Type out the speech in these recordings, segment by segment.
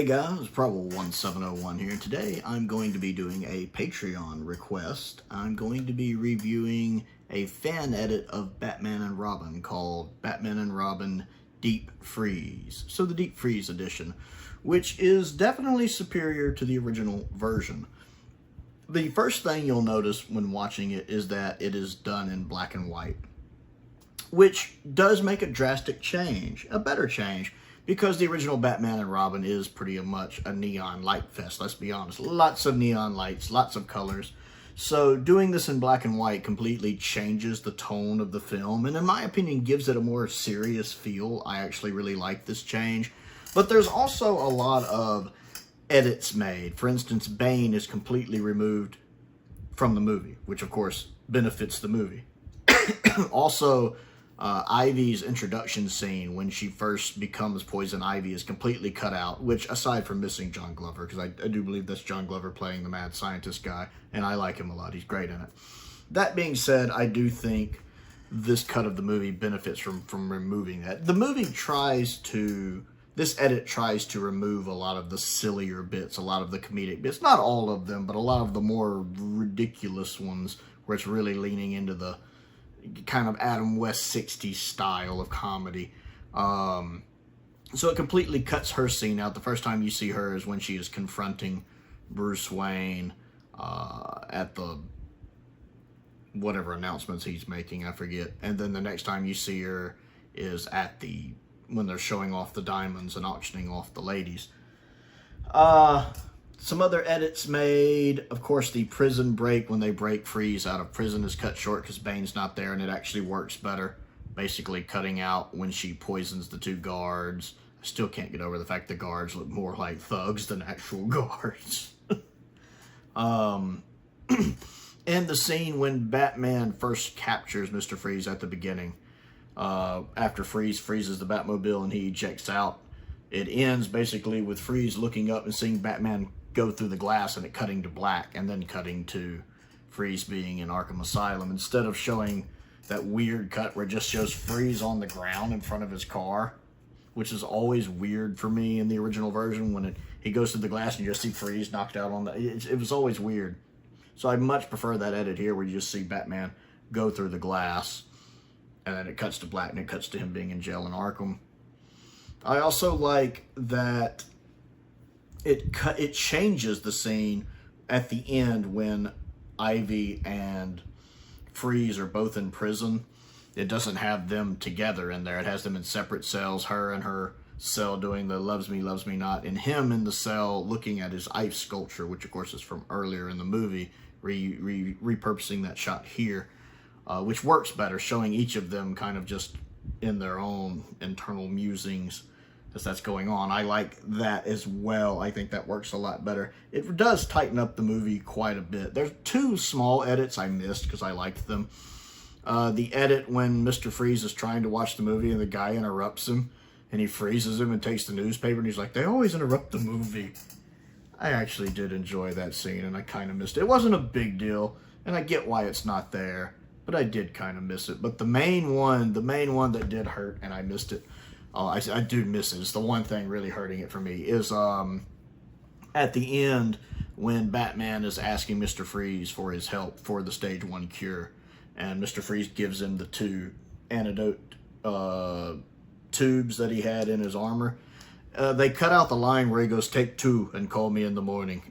Hey guys, Prowl1701 here. Today I'm going to be doing a Patreon request. I'm going to be reviewing a fan edit of Batman and Robin called Batman and Robin Deep Freeze. So the Deep Freeze edition, which is definitely superior to the original version. The first thing you'll notice when watching it is that it is done in black and white, which does make a drastic change, a better change, because the original Batman and Robin is pretty much a neon light fest, let's be honest. Lots of neon lights, lots of colors. So doing this in black and white completely changes the tone of the film, and in my opinion gives it a more serious feel. I actually really like this change. But there's also a lot of edits made. For instance, Bane is completely removed from the movie, which of course benefits the movie. Also, Ivy's introduction scene when she first becomes Poison Ivy is completely cut out, which aside from missing John Glover, because I do believe that's John Glover playing the mad scientist guy, and I like him a lot. He's great in it. That being said, I do think this cut of the movie benefits from removing that. The movie this edit tries to remove a lot of the sillier bits, a lot of the comedic bits. Not all of them, but a lot of the more ridiculous ones where it's really leaning into the kind of Adam West 60s style of comedy. So it completely cuts her scene out. The first time you see her is when she is confronting Bruce Wayne at the whatever announcements he's making, I forget. And then the next time you see her is at when they're showing off the diamonds and auctioning off the ladies. Some other edits made. Of course, the prison break, when they break Freeze out of prison, is cut short because Bane's not there, and it actually works better. Basically cutting out when she poisons the two guards. I still can't get over the fact the guards look more like thugs than actual guards. And the scene when Batman first captures Mr. Freeze at the beginning. After Freeze freezes the Batmobile and he ejects out, it ends basically with Freeze looking up and seeing Batman go through the glass and it cutting to black, and then cutting to Freeze being in Arkham Asylum, instead of showing that weird cut where it just shows Freeze on the ground in front of his car, which is always weird for me in the original version. When he goes through the glass and you just see Freeze knocked out on it was always weird. So I much prefer that edit here where you just see Batman go through the glass and then it cuts to black and it cuts to him being in jail in Arkham. I also like that it changes the scene at the end when Ivy and Freeze are both in prison. It doesn't have them together in there. It has them in separate cells, her in her cell doing the loves me not, and him in the cell looking at his ice sculpture, which of course is from earlier in the movie, repurposing that shot here, which works better, showing each of them kind of just in their own internal musings as that's going on. I like that as well. I think that works a lot better. It does tighten up the movie quite a bit. There's two small edits I missed because I liked them. The edit when Mr. Freeze is trying to watch the movie and the guy interrupts him and he freezes him and takes the newspaper and he's like, they always interrupt the movie. I actually did enjoy that scene and I kind of missed it. It wasn't a big deal and I get why it's not there, but I did kind of miss it. But the main one that did hurt and I missed it, I do miss it. It's the one thing really hurting it for me is at the end when Batman is asking Mr. Freeze for his help for the stage 1 cure, and Mr. Freeze gives him the two antidote tubes that he had in his armor. They cut out the line where he goes, "Take 2 and call me in the morning."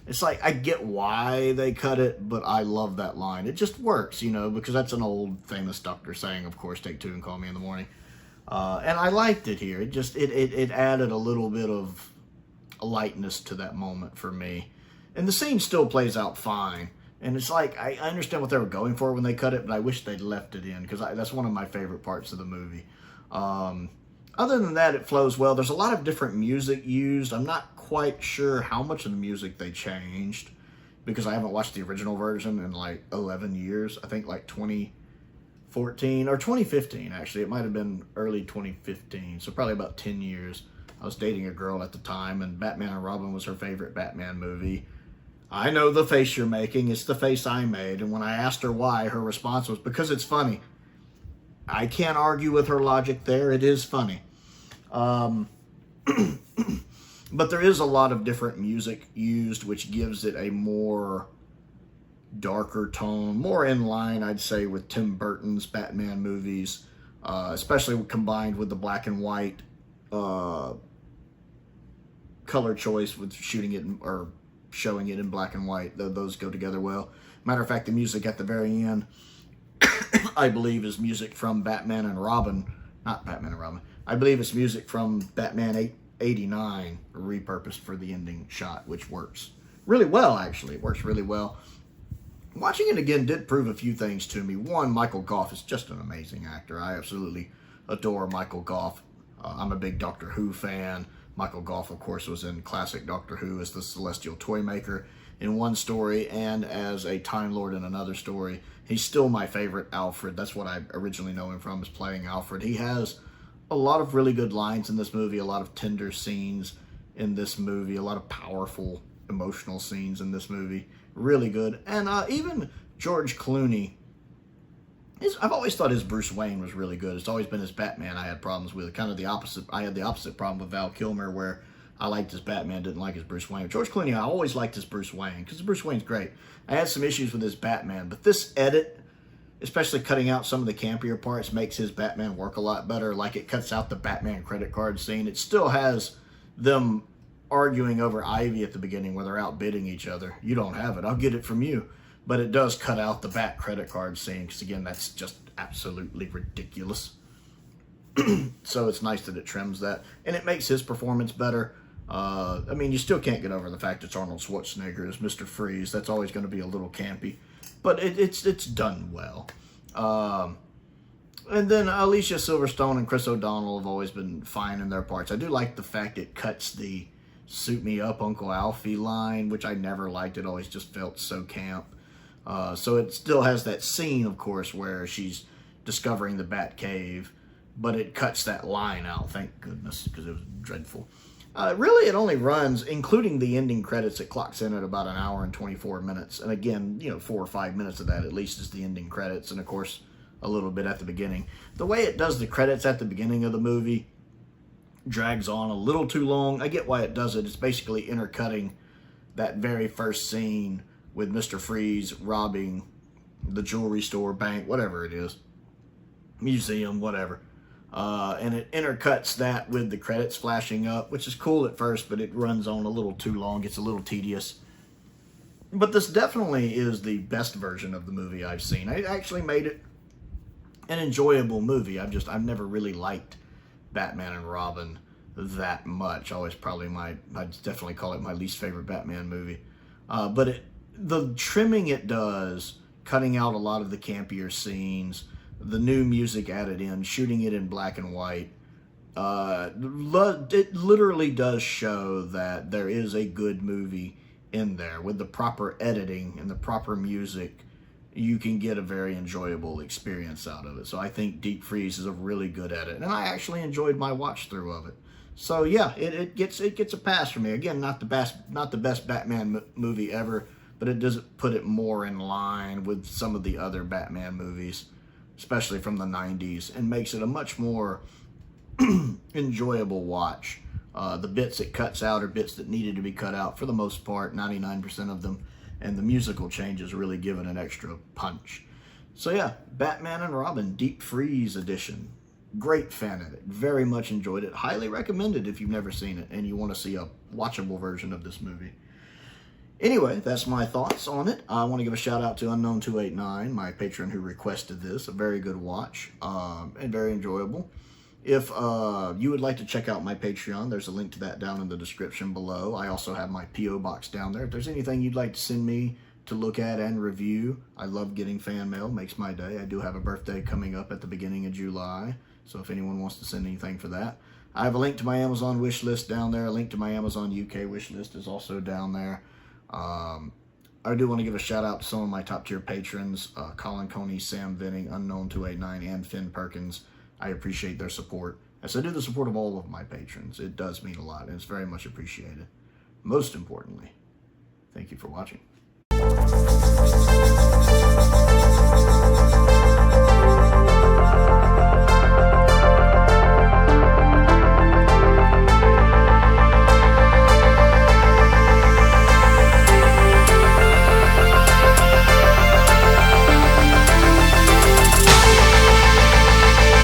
It's like, I get why they cut it, but I love that line. It just works, you know, because that's an old famous doctor saying, of course, take 2 and call me in the morning. And I liked it here. It added a little bit of lightness to that moment for me. And the scene still plays out fine. And it's like, I understand what they were going for when they cut it, but I wish they'd left it in, because that's one of my favorite parts of the movie. Other than that, it flows well. There's a lot of different music used. I'm not quite sure how much of the music they changed, because I haven't watched the original version in like 11 years. I think like 2014 or 2015, actually. It might have been early 2015, so probably about 10 years. I was dating a girl at the time, and Batman and Robin was her favorite Batman movie. I know the face you're making. It's the face I made. And when I asked her why, her response was, because it's funny. I can't argue with her logic there. It is funny. But there is a lot of different music used, which gives it a more darker tone, more in line, I'd say, with Tim Burton's Batman movies, especially combined with the black and white color choice with shooting it or showing it in black and white. Those go together well. Matter of fact, the music at the very end, I believe, is music from Batman and Robin. Not Batman and Robin. I believe it's music from Batman 89, repurposed for the ending shot, which works really well, actually. It works really well. Watching it again did prove a few things to me. One, Michael Gough is just an amazing actor. I absolutely adore Michael Gough. I'm a big Doctor Who fan. Michael Gough, of course, was in classic Doctor Who as the Celestial Toymaker in one story and as a Time Lord in another story. He's still my favorite Alfred. That's what I originally know him from, is playing Alfred. He has a lot of really good lines in this movie, a lot of tender scenes in this movie, a lot of powerful, emotional scenes in this movie. Really good. And even George Clooney, I've always thought his Bruce Wayne was really good. It's always been his Batman I had problems with. Kind of the opposite. I had the opposite problem with Val Kilmer, where I liked his Batman, didn't like his Bruce Wayne. George Clooney, I always liked his Bruce Wayne, because Bruce Wayne's great. I had some issues with his Batman, but this edit, especially cutting out some of the campier parts, makes his Batman work a lot better. Like, it cuts out the Batman credit card scene. It still has them arguing over Ivy at the beginning where they're outbidding each other. You don't have it, I'll get it from you. But it does cut out the Bat credit card scene, because again, that's just absolutely ridiculous. So it's nice that it trims that, and it makes his performance better. I mean, you still can't get over the fact it's Arnold Schwarzenegger as Mr. Freeze. That's always going to be a little campy, but it's done well. And then Alicia Silverstone and Chris O'Donnell have always been fine in their parts. I do like the fact it cuts the "suit me up, Uncle Alfie" line, which I never liked. It always just felt so camp. So it still has that scene, of course, where she's discovering the Bat Cave, but it cuts that line out, thank goodness, because it was dreadful. Really, it only runs, including the ending credits, it clocks in at about 1 hour and 24 minutes. And again, 4 or 5 minutes of that at least is the ending credits, and of course, a little bit at the beginning. The way it does the credits at the beginning of the movie drags on a little too long. I get why it does it. It's basically intercutting that very first scene with Mr. Freeze robbing the jewelry store, bank, whatever it is, museum, whatever. And it intercuts that with the credits flashing up, which is cool at first, but it runs on a little too long. It's a little tedious. But this definitely is the best version of the movie I've seen. It actually made it an enjoyable movie. I've never really liked Batman and Robin that much. Always probably I'd definitely call it my least favorite Batman movie. But the trimming it does, cutting out a lot of the campier scenes, the new music added in, shooting it in black and white, it literally does show that there is a good movie in there. With the proper editing and the proper music, you can get a very enjoyable experience out of it. So I think Deep Freeze is a really good edit, and I actually enjoyed my watch through of it. So yeah, it gets a pass for me. Again, not the best Batman movie ever, but it does put it more in line with some of the other Batman movies, especially from the 90s, and makes it a much more enjoyable watch. The bits it cuts out are bits that needed to be cut out for the most part, 99% of them, and the musical changes really give it an extra punch. So yeah, Batman and Robin Deep Freeze edition. Great fan of it. Very much enjoyed it. Highly recommended if you've never seen it and you want to see a watchable version of this movie. Anyway, that's my thoughts on it. I want to give a shout out to Unknown289, my patron who requested this. A very good watch and very enjoyable. If you would like to check out my Patreon, there's a link to that down in the description below. I also have my P.O. box down there. If there's anything you'd like to send me to look at and review, I love getting fan mail. Makes my day. I do have a birthday coming up at the beginning of July, so if anyone wants to send anything for that. I have a link to my Amazon wish list down there. A link to my Amazon UK wish list is also down there. I do want to give a shout out to some of my top tier patrons, Colin Coney, Sam Venning, Unknown289, and Finn Perkins. I appreciate their support, as I do the support of all of my patrons. It does mean a lot, and it's very much appreciated. Most importantly, thank you for watching.